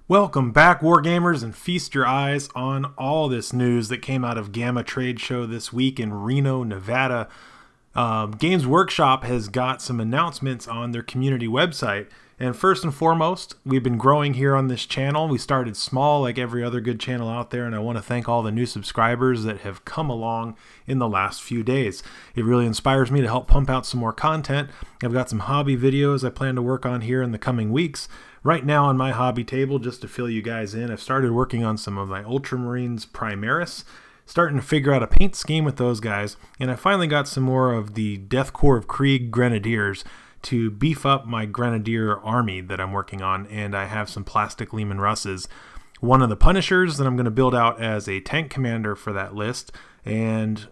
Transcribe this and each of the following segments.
Welcome back, Wargamers, and feast your eyes on all this news that came out of GAMA Trade Show this week in Reno, Nevada. Games Workshop has got some announcements on their community website. And first and foremost, we've been growing here on this channel. We started small like every other good channel out there, and I want to thank all the new subscribers that have come along in the last few days. It really inspires me to help pump out some more content. I've got some hobby videos I plan to work on here in the coming weeks. Right now on my hobby table, just to fill you guys in, I've started working on some of my Ultramarines Primaris, starting to figure out a paint scheme with those guys, and I finally got some more of the Death Corps of Krieg Grenadiers to beef up my Grenadier army that I'm working on, and I have some plastic Leman Russes. One of the Punishers that I'm going to build out as a tank commander for that list, and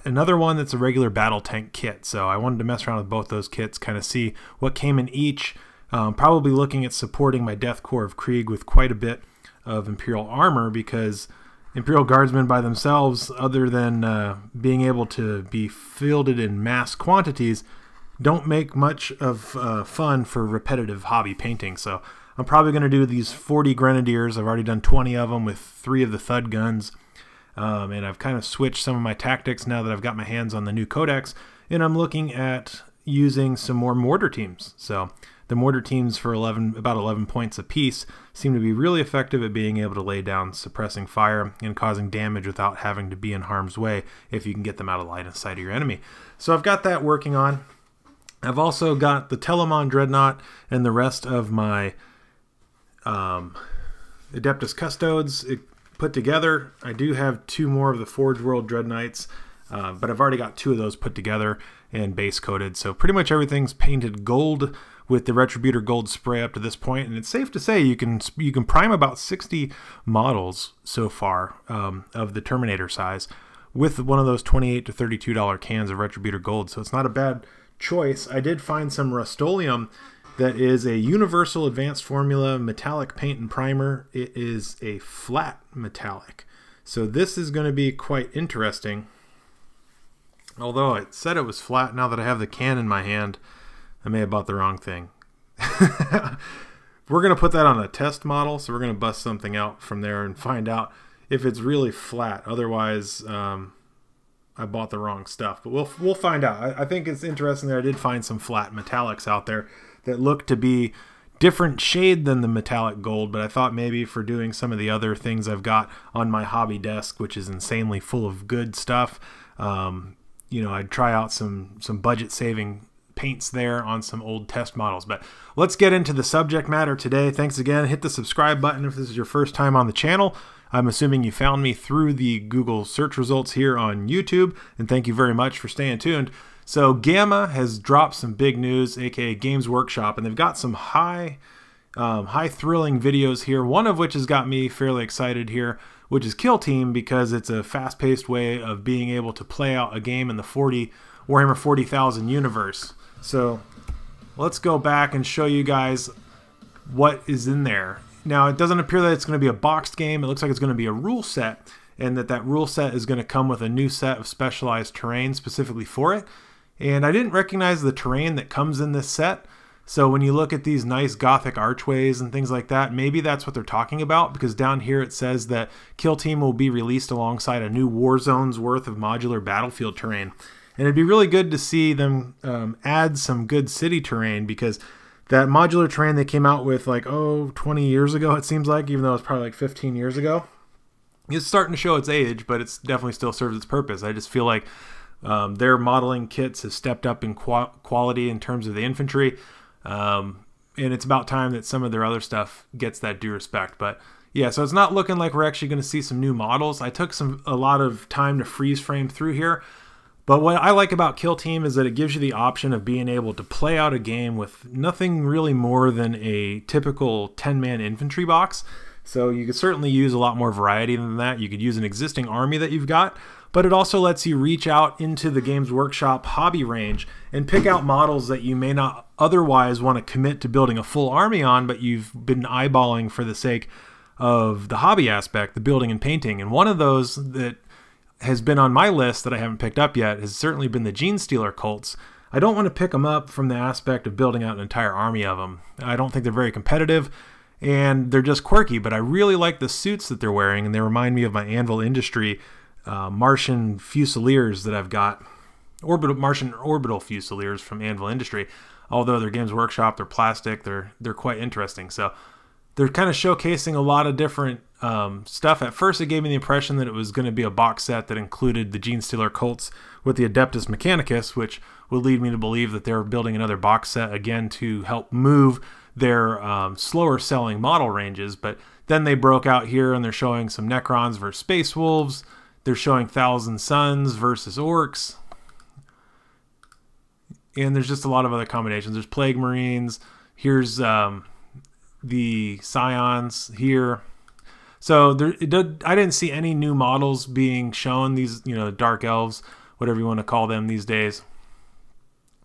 another one that's a regular battle tank kit. So I wanted to mess around with both those kits, kind of see what came in each. Probably looking at supporting my Death Corps of Krieg with quite a bit of Imperial armor, because Imperial Guardsmen by themselves, other than being able to be fielded in mass quantities, don't make much of fun for repetitive hobby painting. So I'm probably going to do these 40 Grenadiers. I've already done 20 of them with 3 of the Thud guns. And I've kind of switched some of my tactics now that I've got my hands on the new codex. And I'm looking at using some more Mortar Teams. So the Mortar Teams for about 11 points apiece seem to be really effective at being able to lay down suppressing fire and causing damage without having to be in harm's way if you can get them out of line of sight of your enemy. So I've got that working on. I've also got the Telemon Dreadnought and the rest of my Adeptus Custodes put together. I do have 2 more of the Forge World Dreadknights, but I've already got 2 of those put together and base coated. So pretty much everything's painted gold with the Retributor Gold spray up to this point, and it's safe to say you can prime about 60 models so far of the Terminator size with one of those $28 to $32 cans of Retributor Gold. So it's not a bad choice. I did find some Rust-Oleum that is a Universal Advanced Formula metallic paint and primer. It is a flat metallic, so this is going to be quite interesting. Although it said it was flat, now that I have the can in my hand, I may have bought the wrong thing. We're going to put that on a test model, so we're going to bust something out from there and find out if it's really flat. Otherwise, I bought the wrong stuff. But we'll find out. I think it's interesting that I did find some flat metallics out there that look to be different shade than the metallic gold, but I thought maybe for doing some of the other things I've got on my hobby desk, which is insanely full of good stuff, you know, I'd try out some budget-saving paints there on some old test models. But let's get into the subject matter today. Thanks again. Hit the subscribe button if this is your first time on the channel. I'm assuming you found me through the Google search results here on YouTube, and thank you very much for staying tuned. So GAMA has dropped some big news, aka Games Workshop, and they've got some high thrilling videos here, one of which has got me fairly excited here, which is Kill Team, because it's a fast-paced way of being able to play out a game in the Warhammer 40,000 universe. So let's go back and show you guys what is in there. Now, it doesn't appear that it's going to be a boxed game. It looks like it's going to be a rule set, and that rule set is going to come with a new set of specialized terrain specifically for it. And I didn't recognize the terrain that comes in this set. So when you look at these nice Gothic archways and things like that, maybe that's what they're talking about, because down here it says that Kill Team will be released alongside a new war zone's worth of modular battlefield terrain. And it'd be really good to see them add some good city terrain, because that modular terrain they came out with like, 20 years ago, it seems like, even though it's probably like 15 years ago, it's starting to show its age, but it's definitely still serves its purpose. I just feel like their modeling kits have stepped up in quality in terms of the infantry. And it's about time that some of their other stuff gets that due respect. But yeah, so it's not looking like we're actually going to see some new models. I took a lot of time to freeze frame through here. But what I like about Kill Team is that it gives you the option of being able to play out a game with nothing really more than a typical 10-man infantry box. So you could certainly use a lot more variety than that. You could use an existing army that you've got, but it also lets you reach out into the Games Workshop hobby range and pick out models that you may not otherwise want to commit to building a full army on, but you've been eyeballing for the sake of the hobby aspect, the building and painting. And one of those that has been on my list that I haven't picked up yet has certainly been the Gene Stealer Colts. I don't want to pick them up from the aspect of building out an entire army of them. I don't think they're very competitive, and they're just quirky, but I really like the suits that they're wearing, and they remind me of my Anvil Industry Martian Fusiliers that I've got. Martian Orbital Fusiliers from Anvil Industry. Although they're Games Workshop, they're plastic, they're quite interesting. So they're kind of showcasing a lot of different stuff. At first, it gave me the impression that it was going to be a box set that included the Genestealer Cults with the Adeptus Mechanicus, which would lead me to believe that they're building another box set again to help move their slower selling model ranges. But then they broke out here and they're showing some Necrons versus Space Wolves. They're showing Thousand Suns versus Orcs. And there's just a lot of other combinations. There's Plague Marines. Here's the Scions here. So I didn't see any new models being shown. These, Dark Elves, whatever you want to call them these days.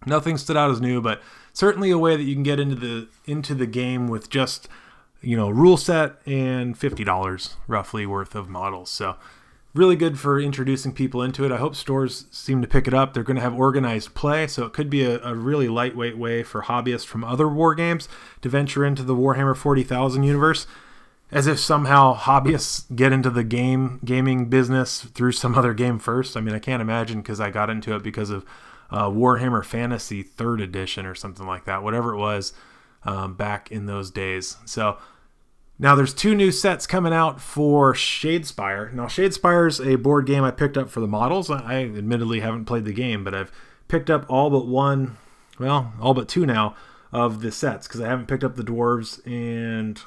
Nothing stood out as new, but certainly a way that you can get into the game with just, rule set and $50 roughly worth of models. So really good for introducing people into it. I hope stores seem to pick it up. They're going to have organized play, so it could be a really lightweight way for hobbyists from other war games to venture into the Warhammer 40,000 universe, as if somehow hobbyists get into the gaming business through some other game first. I mean, I can't imagine, because I got into it because of Warhammer Fantasy 3rd Edition or something like that, whatever it was back in those days. So now there's 2 new sets coming out for Shadespire. Now Shadespire's a board game I picked up for the models. I admittedly haven't played the game, but I've picked up all but 2 now of the sets, because I haven't picked up the dwarves, and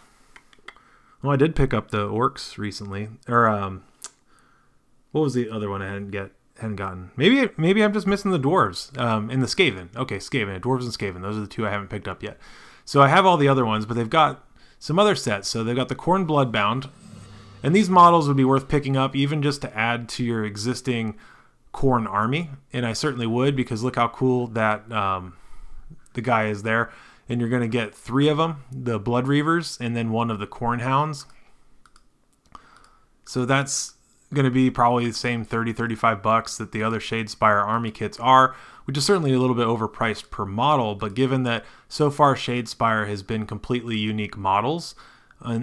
I did pick up the orcs recently. Or what was the other one I hadn't gotten? Maybe I'm just missing the dwarves and the Skaven. Okay, Skaven, dwarves and Skaven. Those are the 2 I haven't picked up yet. So I have all the other ones, but they've got some other sets. So they've got the Khorne Bloodbound, and these models would be worth picking up even just to add to your existing Khorne army, and I certainly would, because look how cool that the guy is there. And you're going to get 3 of them, the Blood Reavers, and then 1 of the Khorne Hounds. So that's going to be probably the same $30-35 that the other Shadespire army kits are, which is certainly a little bit overpriced per model, but given that so far Shadespire has been completely unique models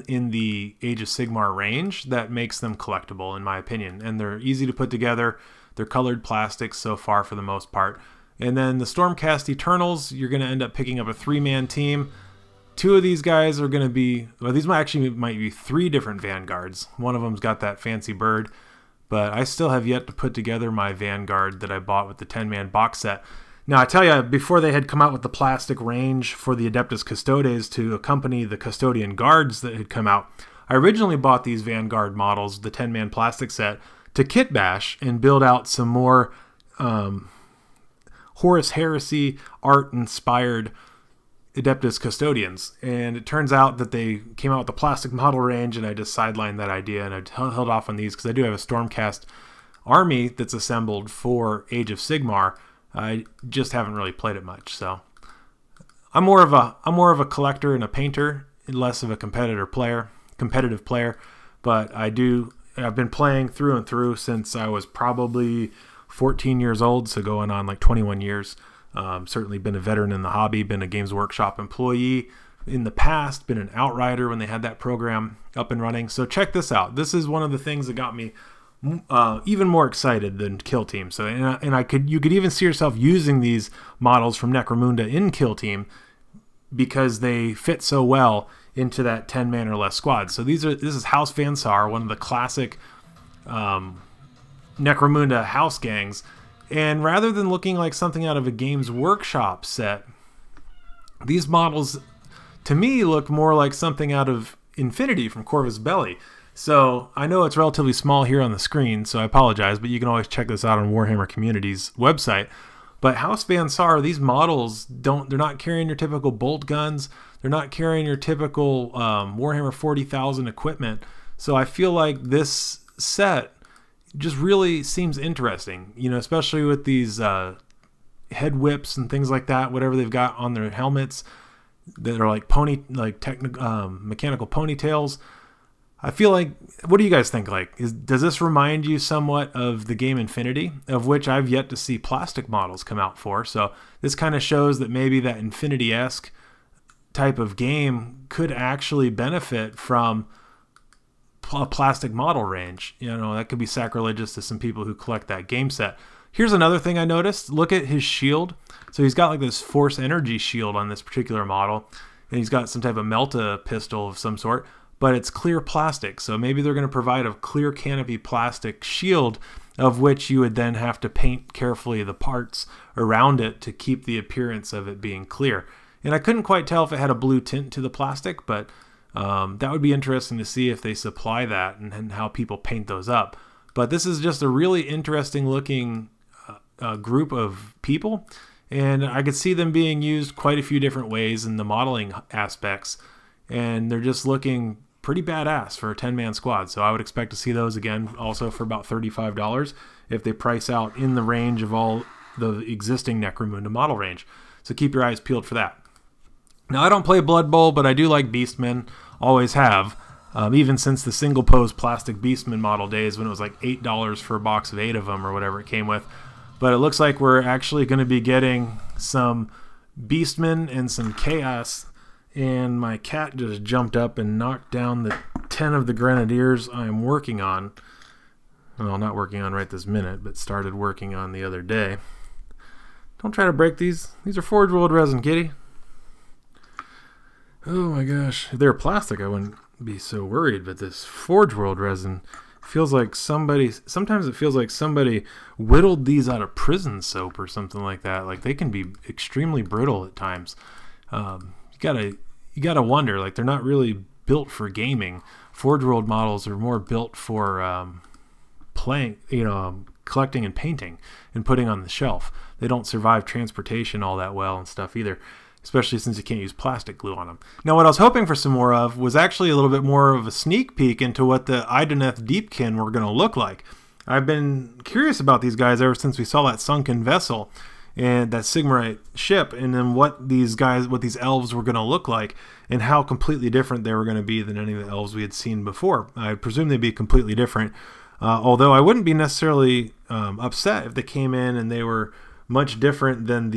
in the Age of Sigmar range, that makes them collectible in my opinion. And they're easy to put together. They're colored plastics so far for the most part. And then the Stormcast Eternals, you're going to end up picking up a 3-man team. 2 of these guys are going to be, well, these might be 3 different Vanguards. One of them's got that fancy bird, but I still have yet to put together my Vanguard that I bought with the 10-man box set. Now, I tell you, before they had come out with the plastic range for the Adeptus Custodes to accompany the Custodian Guards that had come out, I originally bought these Vanguard models, the 10-man plastic set, to kit bash and build out some more Horus Heresy art-inspired Adeptus Custodians. And it turns out that they came out with the plastic model range, and I just sidelined that idea, and I held off on these because I do have a Stormcast army that's assembled for Age of Sigmar. I just haven't really played it much, so I'm more of a collector and a painter, less of a competitive player. But I've been playing through and through since I was probably 14 years old, so going on like 21 years. Certainly been a veteran in the hobby, been a Games Workshop employee in the past, been an Outrider when they had that program up and running. So check this out. This is one of the things that got me even more excited than Kill Team. So you could even see yourself using these models from Necromunda in Kill Team because they fit so well into that 10-man or less squad. So this is House Van Saar, one of the classic Necromunda house gangs, and rather than looking like something out of a Games Workshop set, these models to me look more like something out of Infinity from Corvus Belli. So I know it's relatively small here on the screen, so I apologize, but you can always check this out on Warhammer Community's website. But House Van Saar, these models they're not carrying your typical bolt guns. They're not carrying your typical Warhammer 40,000 equipment. So I feel like this set just really seems interesting, especially with these head whips and things like that, whatever they've got on their helmets that are like mechanical ponytails. I feel like, what do you guys think? Does this remind you somewhat of the game Infinity, of which I've yet to see plastic models come out for? So this kind of shows that maybe that Infinity-esque type of game could actually benefit from a plastic model range. You know, that could be sacrilegious to some people who collect that game set. Here's another thing I noticed. Look at his shield. So he's got like this force energy shield on this particular model, and he's got some type of melta pistol of some sort, but it's clear plastic. So maybe they're going to provide a clear canopy plastic shield, of which you would then have to paint carefully the parts around it to keep the appearance of it being clear. And I couldn't quite tell if it had a blue tint to the plastic, but that would be interesting to see if they supply that and how people paint those up. But this is just a really interesting looking group of people, and I could see them being used quite a few different ways in the modeling aspects, and they're just looking pretty badass for a 10-man squad. So I would expect to see those again also for about $35 if they price out in the range of all the existing Necromunda model range. So keep your eyes peeled for that. Now, I don't play Blood Bowl, but I do like Beastmen, always have, even since the single pose plastic Beastmen model days when it was like $8 for a box of 8 of them or whatever it came with. But it looks like we're actually going to be getting some Beastmen and some Chaos. And my cat just jumped up and knocked down the 10 of the Grenadiers I'm working on. Well, not working on right this minute, but started working on the other day. Don't try to break these. These are Forge World resin, kitty. Oh my gosh. If they were plastic, I wouldn't be so worried, but this Forge World resin feels like sometimes it feels like somebody whittled these out of prison soap or something like that. Like, they can be extremely brittle at times. You gotta wonder, like, they're not really built for gaming. Forge World models are more built for playing, collecting and painting and putting on the shelf. They don't survive transportation all that well and stuff either, especially since you can't use plastic glue on them. Now, what I was hoping for some more of was actually a little bit more of a sneak peek into what the Idoneth Deepkin were going to look like. I've been curious about these guys ever since we saw that sunken vessel and that Sigmarite ship, and then what these elves were going to look like and how completely different they were going to be than any of the elves we had seen before. I presume they'd be completely different, although I wouldn't be necessarily upset if they came in and they were much different than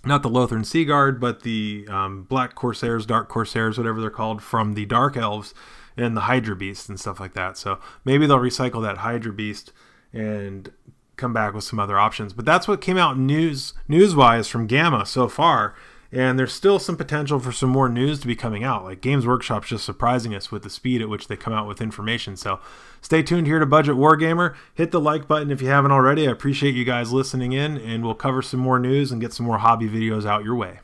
not the Lothern Sea Guard, but the Black Corsairs, Dark Corsairs, whatever they're called, from the Dark Elves and the Hydra Beast and stuff like that. So maybe they'll recycle that Hydra Beast and come back with some other options. But that's what came out news-wise from GAMA so far. And there's still some potential for some more news to be coming out. Like, Games Workshop's just surprising us with the speed at which they come out with information. So stay tuned here to Budget Wargamer. Hit the like button if you haven't already. I appreciate you guys listening in, and we'll cover some more news and get some more hobby videos out your way.